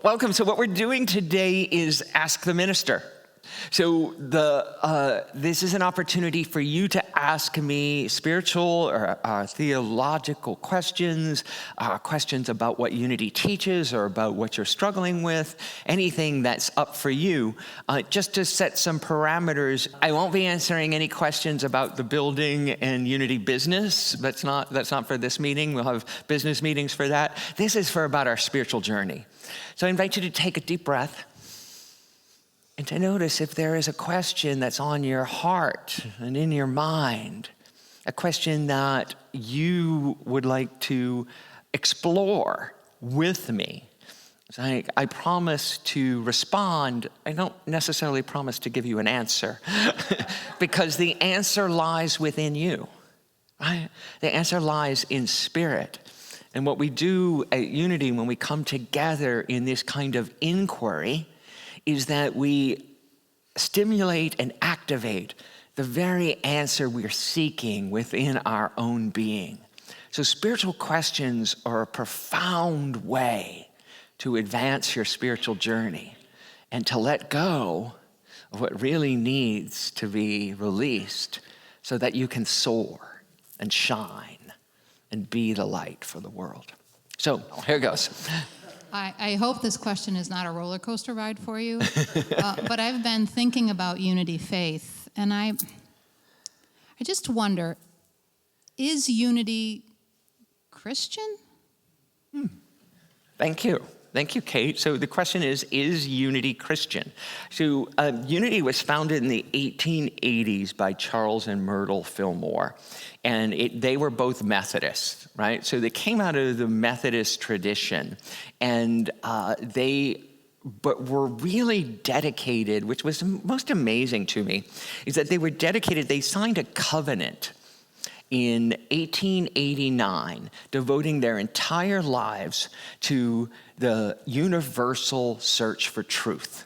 Welcome. So what we're doing today is Ask the Minister. So this is an opportunity for you to ask me spiritual or theological questions, questions about what Unity teaches or about what you're struggling with, anything that's up for you, just to set some parameters. I won't be answering any questions about the building and Unity business. That's not for this meeting. We'll have business meetings for that. This is about our spiritual journey. So I invite you to take a deep breath and to notice if there is a question that's on your heart and in your mind, a question that you would like to explore with me. So I promise to respond. I don't necessarily promise to give you an answer because the answer lies within you. Right? The answer lies in spirit. And what we do at Unity when we come together in this kind of inquiry is that we stimulate and activate the very answer we're seeking within our own being. So spiritual questions are a profound way to advance your spiritual journey and to let go of what really needs to be released so that you can soar and shine and be the light for the world. So here goes. I hope this question is not a roller coaster ride for you, but I've been thinking about Unity Faith, and I just wonder, is Unity Christian? Thank you. Thank you, Kate. So the question is Unity Christian? So Unity was founded in the 1880s by Charles and Myrtle Fillmore, and they were both Methodists, right? So they came out of the Methodist tradition, and but were really dedicated, which was most amazing to me, is that they were dedicated, they signed a covenant in 1889, devoting their entire lives to the universal search for truth,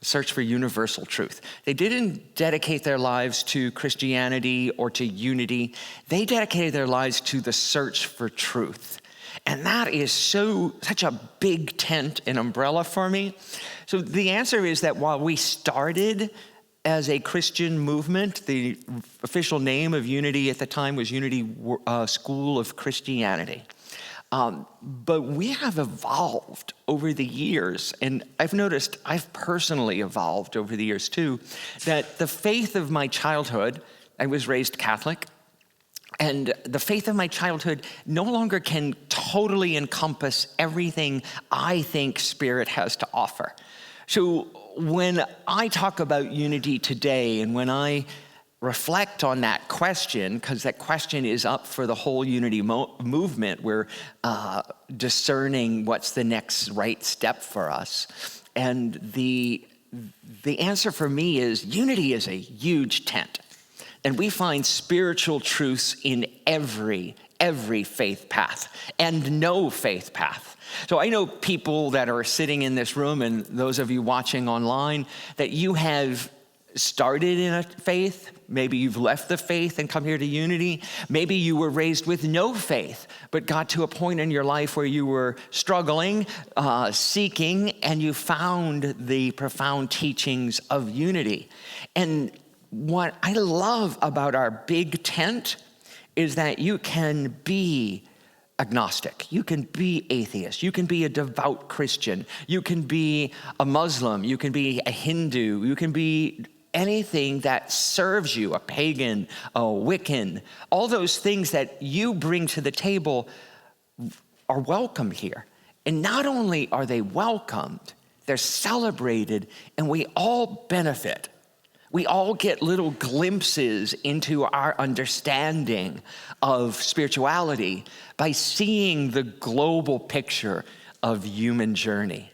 search for universal truth. They didn't dedicate their lives to Christianity or to unity. They dedicated their lives to the search for truth. And that is such a big tent and umbrella for me. So the answer is that while we started as a Christian movement, the official name of Unity at the time was Unity School of Christianity. But we have evolved over the years, and I've noticed I've personally evolved over the years too, that the faith of my childhood, I was raised Catholic, and the faith of my childhood no longer can totally encompass everything I think Spirit has to offer. So when I talk about unity today and when I reflect on that question, because that question is up for the whole unity movement, we're discerning what's the next right step for us. And the answer for me is unity is a huge tent. And we find spiritual truths in every faith path and no faith path. So I know people that are sitting in this room and those of you watching online that you have started in a faith. Maybe you've left the faith and come here to Unity. Maybe you were raised with no faith, but got to a point in your life where you were struggling, seeking, and you found the profound teachings of Unity. And what I love about our big tent is that you can be agnostic, you can be atheist, you can be a devout Christian, you can be a Muslim, you can be a Hindu, you can be anything that serves you, a pagan, a Wiccan. All those things that you bring to the table are welcome here. And not only are they welcomed, they're celebrated, and we all benefit. We all get little glimpses into our understanding of spirituality by seeing the global picture of human journey.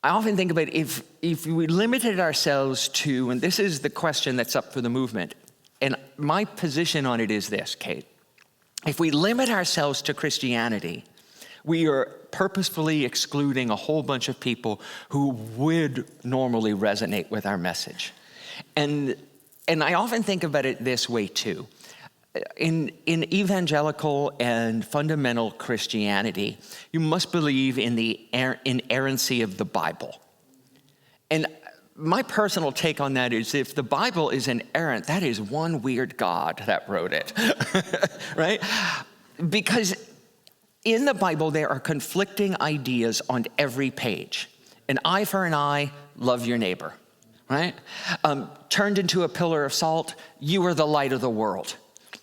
I often think about if we limited ourselves to, and this is the question that's up for the movement, and my position on it is this, Kate. If we limit ourselves to Christianity, we are purposefully excluding a whole bunch of people who would normally resonate with our message. And I often think about it this way too. in evangelical and fundamental Christianity, you must believe in the inerrancy of the Bible. And my personal take on that is if the Bible is inerrant, that is one weird God that wrote it, right? Because in the Bible, there are conflicting ideas on every page. An eye for an eye, love your neighbor, right? Turned into a pillar of salt, you are the light of the world.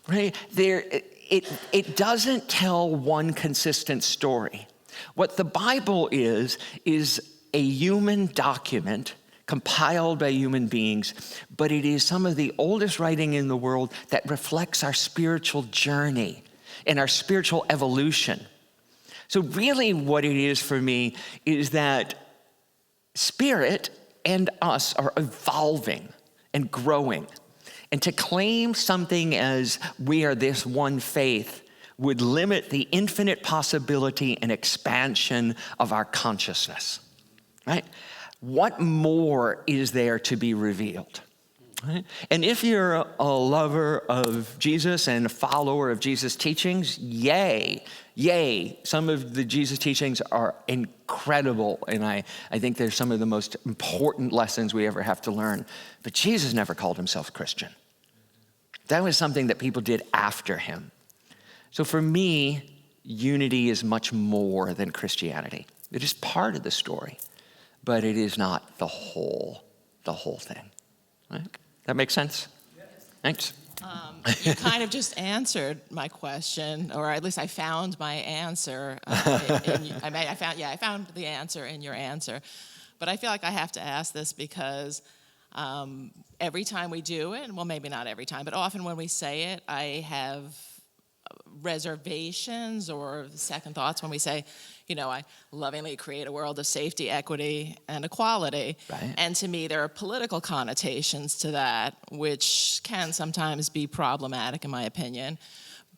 Right? It doesn't tell one consistent story. What the Bible is a human document compiled by human beings, but it is some of the oldest writing in the world that reflects our spiritual journey and our spiritual evolution. So really what it is for me is that spirit and us are evolving and growing. And to claim something as we are this one faith would limit the infinite possibility and expansion of our consciousness, right? What more is there to be revealed? Right? And if you're a lover of Jesus and a follower of Jesus' teachings, yay. Some of the Jesus teachings are incredible, and I think they're some of the most important lessons we ever have to learn. But Jesus never called himself Christian. That was something that people did after him. So for me, unity is much more than Christianity. It is part of the story, but it is not the whole thing. Right? That makes sense? Yes. Thanks. You kind of just answered my question, or at least I found my answer. I found the answer in your answer. But I feel like I have to ask this because every time we do it, well, maybe not every time, but often when we say it, I have reservations or second thoughts when we say, I lovingly create a world of safety, equity, and equality. Right. And to me, there are political connotations to that, which can sometimes be problematic, in my opinion.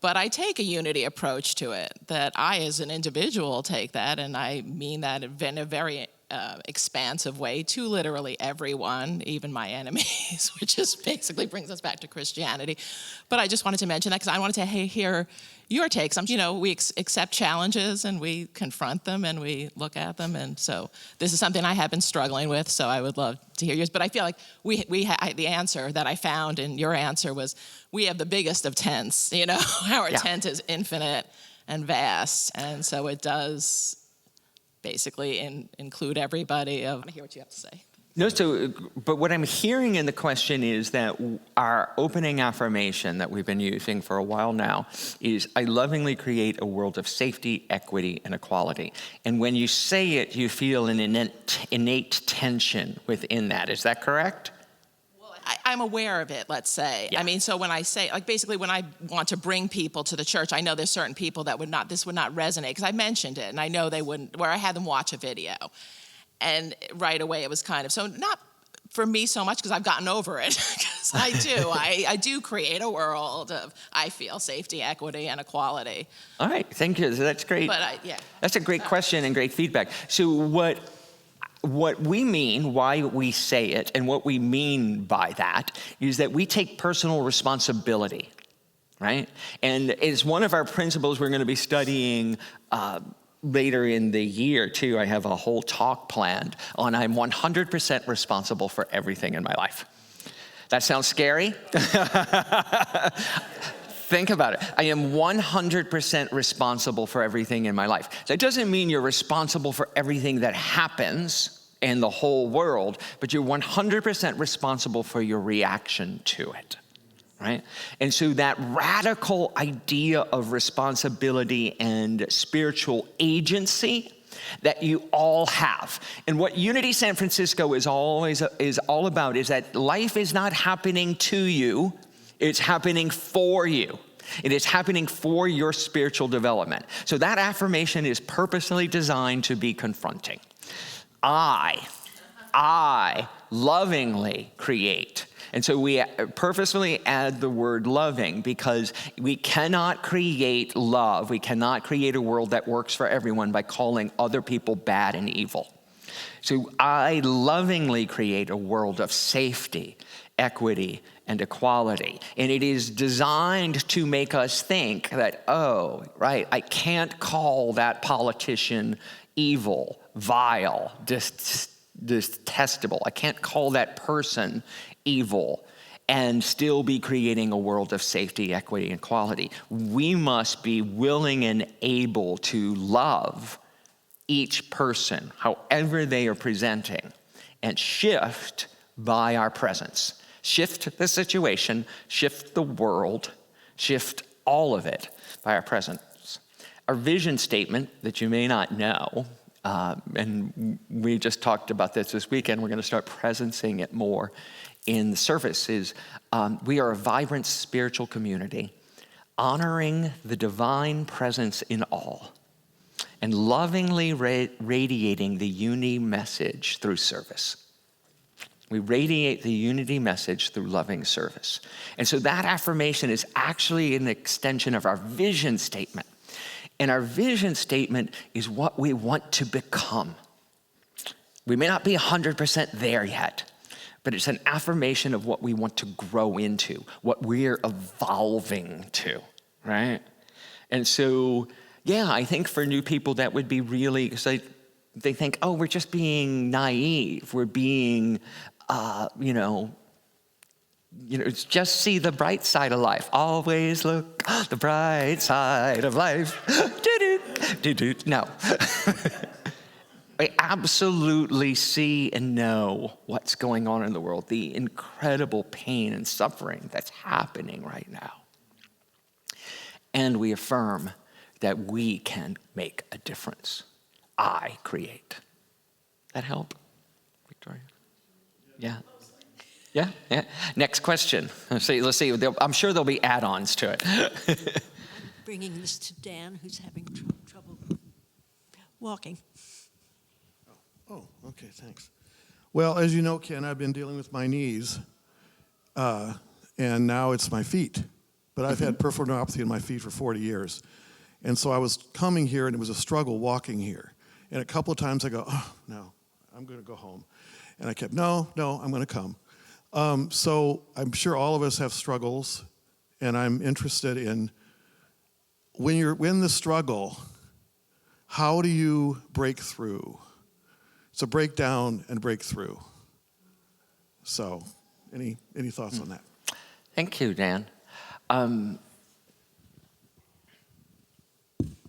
But I take a unity approach to it, that I, as an individual, take that, and I mean that in a very expansive way to literally everyone, even my enemies, which just basically brings us back to Christianity. But I just wanted to mention that because I wanted to hear your takes. We accept challenges and we confront them and we look at them. And so this is something I have been struggling with, so I would love to hear yours. But I feel like the answer that I found in your answer was we have the biggest of tents. Our tent is infinite and vast. And so it does basically include everybody. I want to hear what you have to say. No, but what I'm hearing in the question is that our opening affirmation that we've been using for a while now is, I lovingly create a world of safety, equity, and equality. And when you say it, you feel an innate tension within that. Is that correct? Well, I'm aware of it, let's say. Yeah. So when I say, basically when I want to bring people to the church, I know there's certain people that this would not resonate, because I mentioned it, and I know they wouldn't, where I had them watch a video. And right away it was kind of, so not for me so much because I've gotten over it, because I do create a world of, I feel, safety, equity, and equality. All right, thank you. That's great. But That's a great question and great feedback. So what we mean, why we say it, and what we mean by that is that we take personal responsibility, right? And it's one of our principles we're going to be studying later in the year, too. I have a whole talk planned on I'm 100% responsible for everything in my life. That sounds scary? Think about it. I am 100% responsible for everything in my life. That doesn't mean you're responsible for everything that happens in the whole world, but you're 100% responsible for your reaction to it. Right? And so that radical idea of responsibility and spiritual agency that you all have. And what Unity San Francisco is all about is that life is not happening to you, it's happening for you. It is happening for your spiritual development. So that affirmation is purposely designed to be confronting. I lovingly create. And so we purposefully add the word loving because we cannot create love. We cannot create a world that works for everyone by calling other people bad and evil. So I lovingly create a world of safety, equity, and equality. And it is designed to make us think that, oh, right, I can't call that politician evil, vile, detestable. I can't call that person evil and still be creating a world of safety, equity, and equality. We must be willing and able to love each person, however they are presenting, and shift by our presence. Shift the situation, shift the world, shift all of it by our presence. Our vision statement that you may not know, and we just talked about this weekend, we're going to start presencing it more in the service, is we are a vibrant spiritual community, honoring the divine presence in all, and lovingly radiating the unity message through service. We radiate the unity message through loving service. And so that affirmation is actually an extension of our vision statement. And our vision statement is what we want to become. We may not be 100% there yet, but it's an affirmation of what we want to grow into, what we're evolving to, right? And so, yeah, I think for new people that would be really, so they think, oh, we're just being naive. We're being, it's just see the bright side of life. Always look the bright side of life. No. I absolutely see and know what's going on in the world, the incredible pain and suffering that's happening right now. And we affirm that we can make a difference. I create. That help, Victoria? Yeah. Yeah. Next question. Let's see. I'm sure there'll be add-ons to it. Bringing this to Dan, who's having trouble walking. Oh, okay, thanks. Well, as you know, Ken, I've been dealing with my knees, and now it's my feet. But I've had peripheral neuropathy in my feet for 40 years. And so I was coming here, and it was a struggle walking here. And a couple of times I go, oh, no, I'm going to go home. And I kept, no, I'm going to come. So I'm sure all of us have struggles, and I'm interested in, when you're in the struggle, how do you break through? So break down and break through. So any thoughts on that? Thank you, Dan.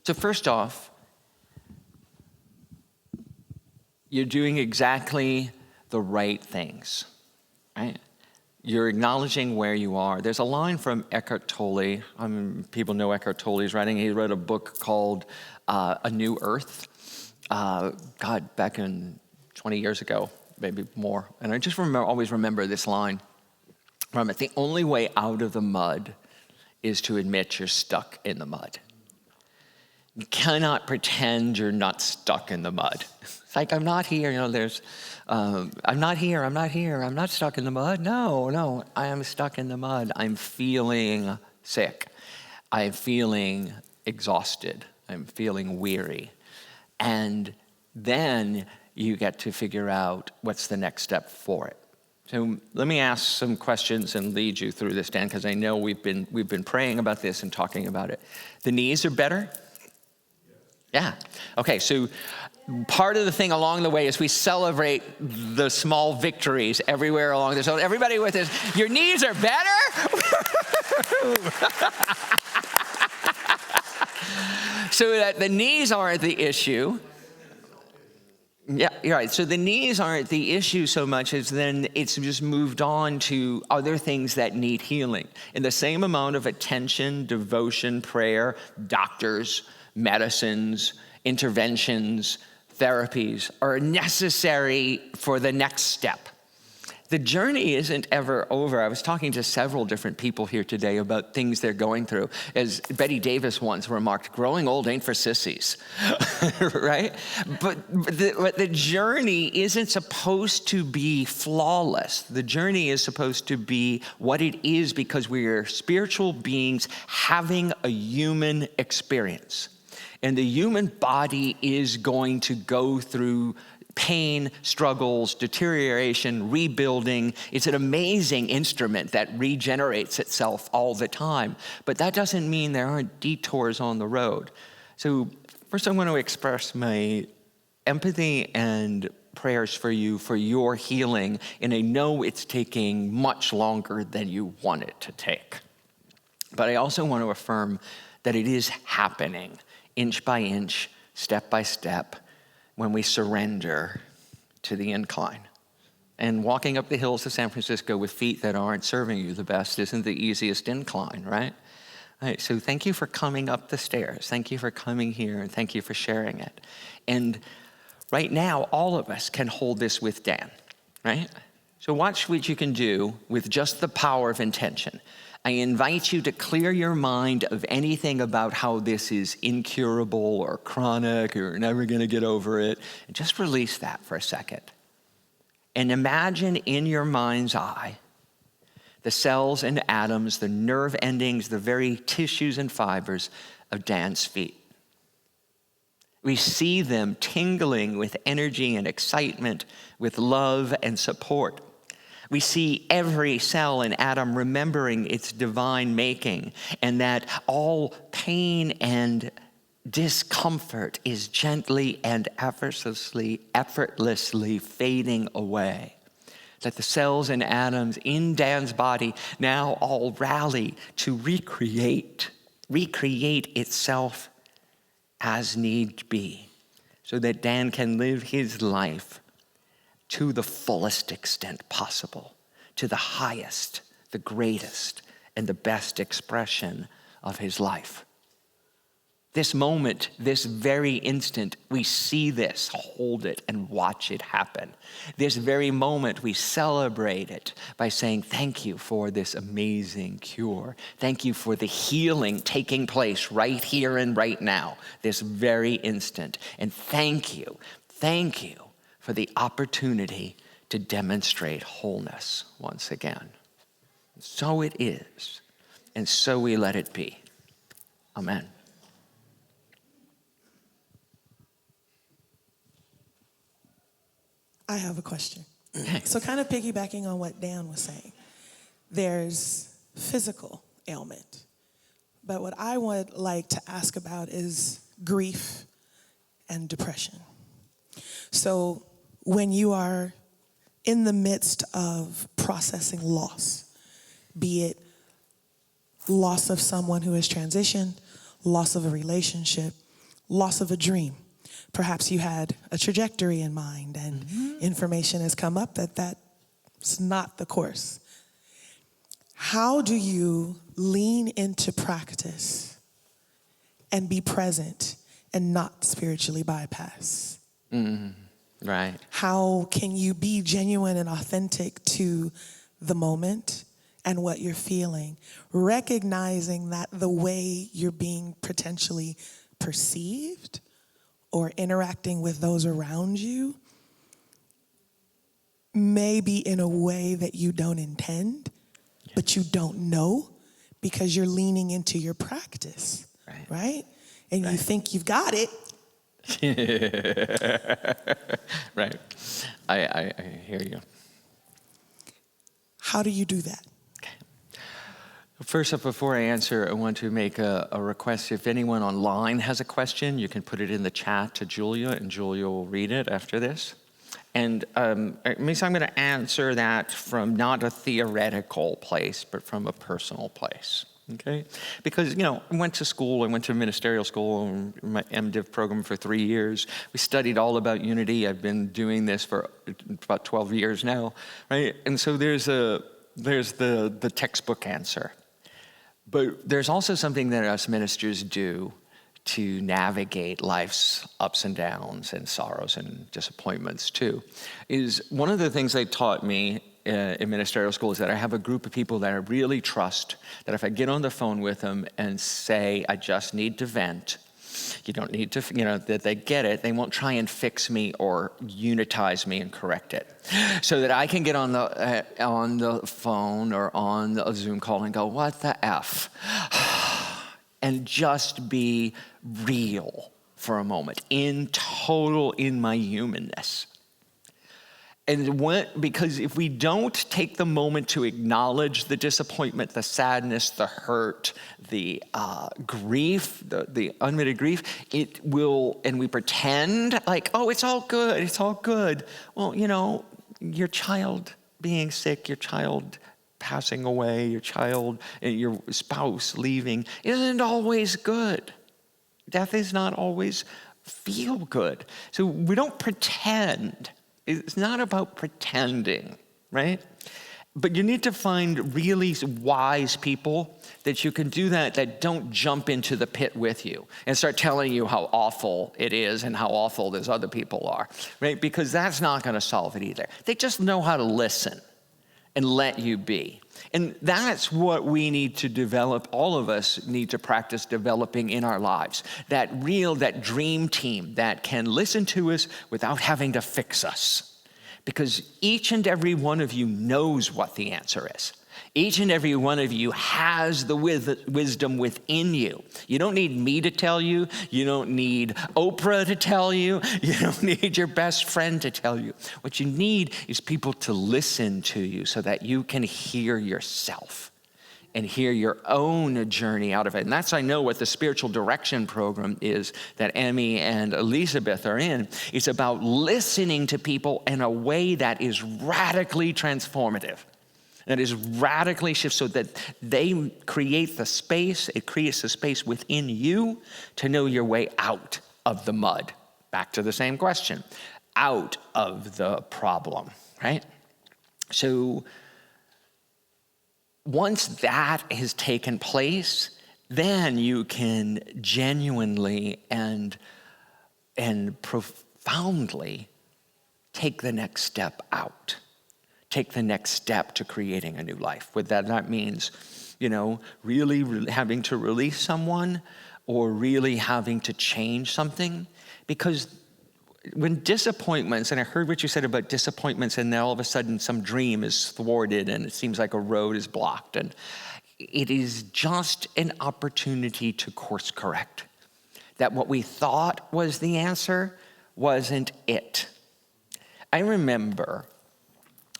So first off, you're doing exactly the right things, right? You're acknowledging where you are. There's a line from Eckhart Tolle. People know Eckhart Tolle's writing. He wrote a book called A New Earth. Back in 20 years ago, maybe more. And I just always remember this line from it. The only way out of the mud is to admit you're stuck in the mud. You cannot pretend you're not stuck in the mud. It's like, I'm not here, I'm not here, I'm not stuck in the mud. No, I am stuck in the mud. I'm feeling sick. I'm feeling exhausted. I'm feeling weary. And then you get to figure out what's the next step for it. So let me ask some questions and lead you through this, Dan, because I know we've been praying about this and talking about it. The knees are better? Yeah. Okay, so part of the thing along the way is we celebrate the small victories everywhere along this. So everybody with this, your knees are better? So that the knees aren't the issue. Yeah, you're right. So the knees aren't the issue so much as then it's just moved on to other things that need healing. In the same amount of attention, devotion, prayer, doctors, medicines, interventions, therapies are necessary for the next step. The journey isn't ever over. I was talking to several different people here today about things they're going through. As Betty Davis once remarked, growing old ain't for sissies, right? But the journey isn't supposed to be flawless. The journey is supposed to be what it is because we are spiritual beings having a human experience. And the human body is going to go through pain, struggles, deterioration, rebuilding. It's an amazing instrument that regenerates itself all the time. But that doesn't mean there aren't detours on the road. So first I want to express my empathy and prayers for you for your healing. And I know it's taking much longer than you want it to take. But I also want to affirm that it is happening inch by inch, step by step, when we surrender to the incline. And walking up the hills of San Francisco with feet that aren't serving you the best isn't the easiest incline, right? All right, so thank you for coming up the stairs. Thank you for coming here, and thank you for sharing it. And right now, all of us can hold this with Dan, right? So watch what you can do with just the power of intention. I invite you to clear your mind of anything about how this is incurable or chronic or you're never going to get over it. And just release that for a second. And imagine in your mind's eye the cells and atoms, the nerve endings, the very tissues and fibers of Dan's feet. We see them tingling with energy and excitement, with love and support. We see every cell and atom remembering its divine making, and that all pain and discomfort is gently and effortlessly fading away. That the cells and atoms in Dan's body now all rally to recreate itself as need be, so that Dan can live his life to the fullest extent possible, to the highest, the greatest, and the best expression of his life. This moment, this very instant, we see this, hold it, and watch it happen. This very moment, we celebrate it by saying, thank you for this amazing cure. Thank you for the healing taking place right here and right now, this very instant. And thank you for the opportunity to demonstrate wholeness once again. So it is, and so we let it be. Amen. I have a question. So kind of piggybacking on what Dan was saying, there's physical ailment. But what I would like to ask about is grief and depression. So when you are in the midst of processing loss, be it loss of someone who has transitioned, loss of a relationship, loss of a dream. Perhaps you had a trajectory in mind and information has come up that that's not the course. How do you lean into practice and be present and not spiritually bypass? Right. How can you be genuine and authentic to the moment and what you're feeling, recognizing that the way you're being potentially perceived or interacting with those around you may be in a way that you don't intend, but you don't know because you're leaning into your practice, right? And you think you've got it. Right. I hear you. How do you do that? First up, before I answer, I want to make a request. If anyone online has a question, you can put it in the chat to Julia, and Julia will read it after this. And it means I'm going to answer that from not a theoretical place, but from a personal place, okay? Because, I went to school, I went to ministerial school, my MDiv program for 3 years. We studied all about unity. I've been doing this for about 12 years now, right? And so there's the textbook answer. But there's also something that us ministers do to navigate life's ups and downs and sorrows and disappointments too. Is one of the things they taught me in ministerial school is that I have a group of people that I really trust, that if I get on the phone with them and say, I just need to vent, you don't need to, that they get it. They won't try and fix me or unitize me and correct it. So that I can get on the phone or on a Zoom call and go, what the F? And just be real for a moment, in my humanness. And because if we don't take the moment to acknowledge the disappointment, the sadness, the hurt, the grief, the unmet grief, and we pretend like, oh, it's all good. Well, your child being sick, your child passing away, your child and your spouse leaving isn't always good. Death is not always feel good. So we don't pretend. It's not about pretending, right? But you need to find really wise people that you can do that don't jump into the pit with you and start telling you how awful it is and how awful those other people are, right? Because that's not going to solve it either. They just know how to listen and let you be. And that's what we need to develop, all of us need to practice developing in our lives. That dream team that can listen to us without having to fix us. Because each and every one of you knows what the answer is. Each and every one of you has the wisdom within you. You don't need me to tell you. You don't need Oprah to tell you. You don't need your best friend to tell you. What you need is people to listen to you so that you can hear yourself and hear your own journey out of it. And that's, I know, what the spiritual direction program is that Emmy and Elizabeth are in. It's about listening to people in a way that is radically transformative. That is radically shift so that they create the space, it creates the space within you to know your way out of the mud. Back to the same question, out of the problem, right? So once that has taken place, then you can genuinely and profoundly take the next step out. Take the next step to creating a new life. Whether that means, really having to release someone or really having to change something. Because when disappointments, and I heard what you said about disappointments, and then all of a sudden some dream is thwarted and it seems like a road is blocked. And it is just an opportunity to course correct. That what we thought was the answer wasn't it. I remember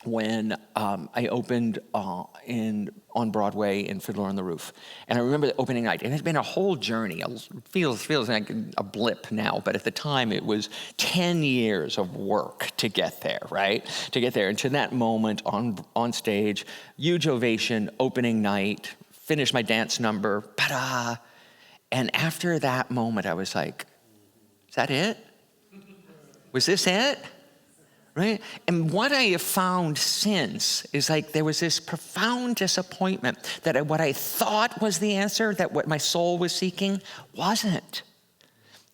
when I opened on Broadway in Fiddler on the Roof. And I remember the opening night, and it's been a whole journey. It feels like a blip now, but at the time it was 10 years of work to get there, right? To get there, and to that moment on stage, huge ovation, opening night, finished my dance number, ta-da! And after that moment, I was like, is that it? Was this it? Right? And what I have found since is like there was this profound disappointment that what I thought was the answer, that what my soul was seeking, wasn't.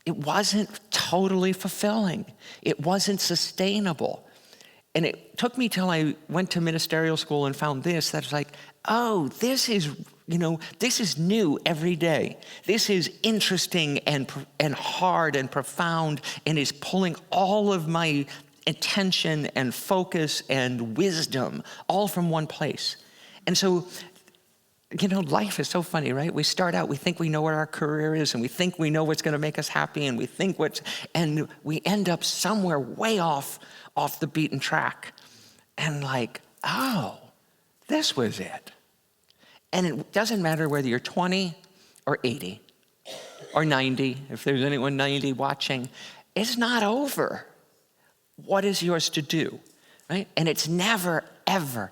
It wasn't totally fulfilling. It wasn't sustainable. And it took me till I went to ministerial school and found this, that was like, oh, this is new every day. This is interesting and hard and profound and is pulling all of my attention and focus and wisdom all from one place. And so, life is so funny, right? We start out, we think we know what our career is, and we think we know what's going to make us happy, and and we end up somewhere way off the beaten track. And like, oh, this was it. And it doesn't matter whether you're 20 or 80 or 90, if there's anyone 90 watching, it's not over. What is yours to do, right? And it's never, ever,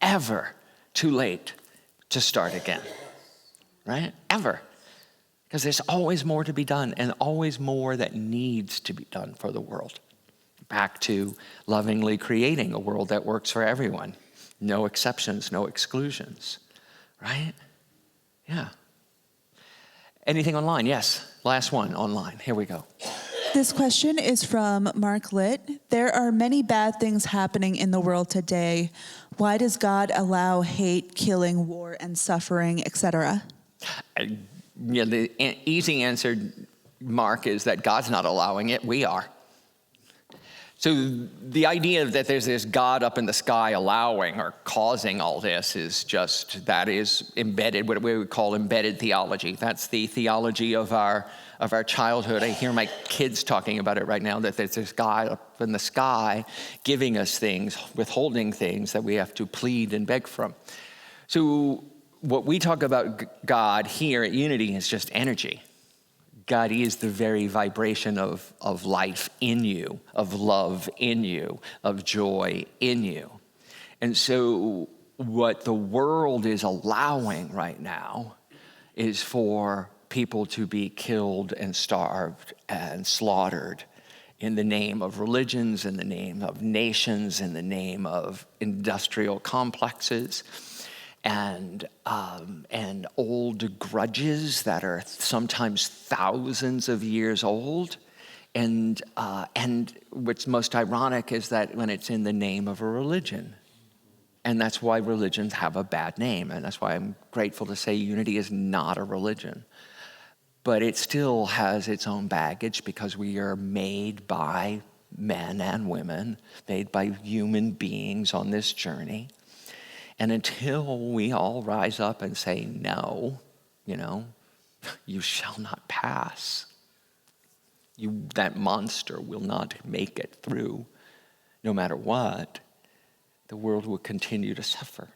ever too late to start again, right? Ever. Because there's always more to be done and always more that needs to be done for the world. Back to lovingly creating a world that works for everyone. No exceptions, no exclusions, right? Yeah. Anything online? Yes. Last one online. Here we go. This question is from Mark Litt. There are many bad things happening in the world today. Why does God allow hate, killing, war, and suffering, etc.? The easy answer, Mark, is that God's not allowing it. We are. So the idea that there's this God up in the sky allowing or causing all this is just, that is embedded, what we would call embedded theology. That's the theology of our childhood. I hear my kids talking about it right now, that there's this God up in the sky giving us things, withholding things that we have to plead and beg from. So what we talk about God here at Unity is just energy. God is the very vibration of life in you, of love in you, of joy in you. And so what the world is allowing right now is for people to be killed and starved and slaughtered in the name of religions, in the name of nations, in the name of industrial complexes, and old grudges that are sometimes thousands of years old. And what's most ironic is that when it's in the name of a religion. And that's why religions have a bad name. And that's why I'm grateful to say Unity is not a religion. But it still has its own baggage because we are made by men and women, made by human beings on this journey. And until we all rise up and say, no, you shall not pass. That monster will not make it through. No matter what, the world will continue to suffer.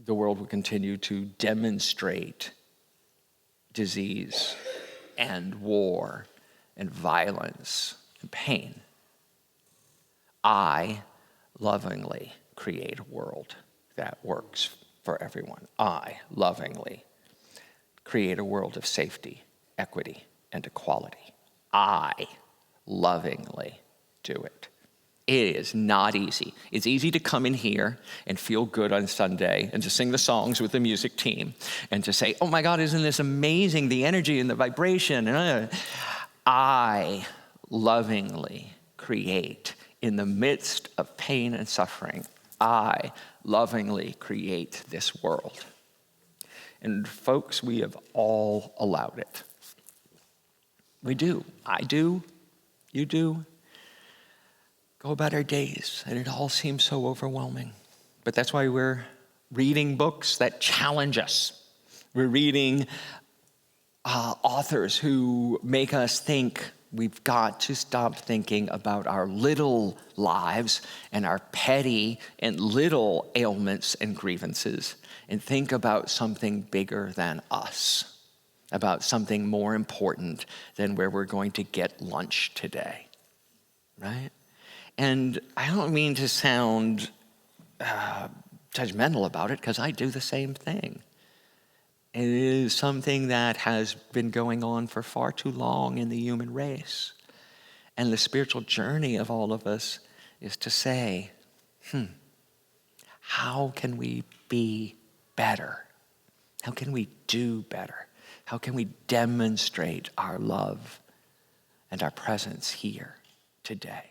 The world will continue to demonstrate disease and war and violence and pain. I lovingly create a world that works for everyone. I lovingly create a world of safety, equity, and equality. I lovingly do it. It is not easy. It's easy to come in here and feel good on Sunday and to sing the songs with the music team and to say, oh my God, isn't this amazing, the energy and the vibration. I lovingly create in the midst of pain and suffering. I lovingly create this world. And folks, we have all allowed it. We do. I do. You do. Go about our days, and it all seems so overwhelming. But that's why we're reading books that challenge us. We're reading authors who make us think. We've got to stop thinking about our little lives and our petty and little ailments and grievances and think about something bigger than us, about something more important than where we're going to get lunch today, right? And I don't mean to sound judgmental about it, because I do the same thing. It is something that has been going on for far too long in the human race. And the spiritual journey of all of us is to say, how can we be better? How can we do better? How can we demonstrate our love and our presence here today?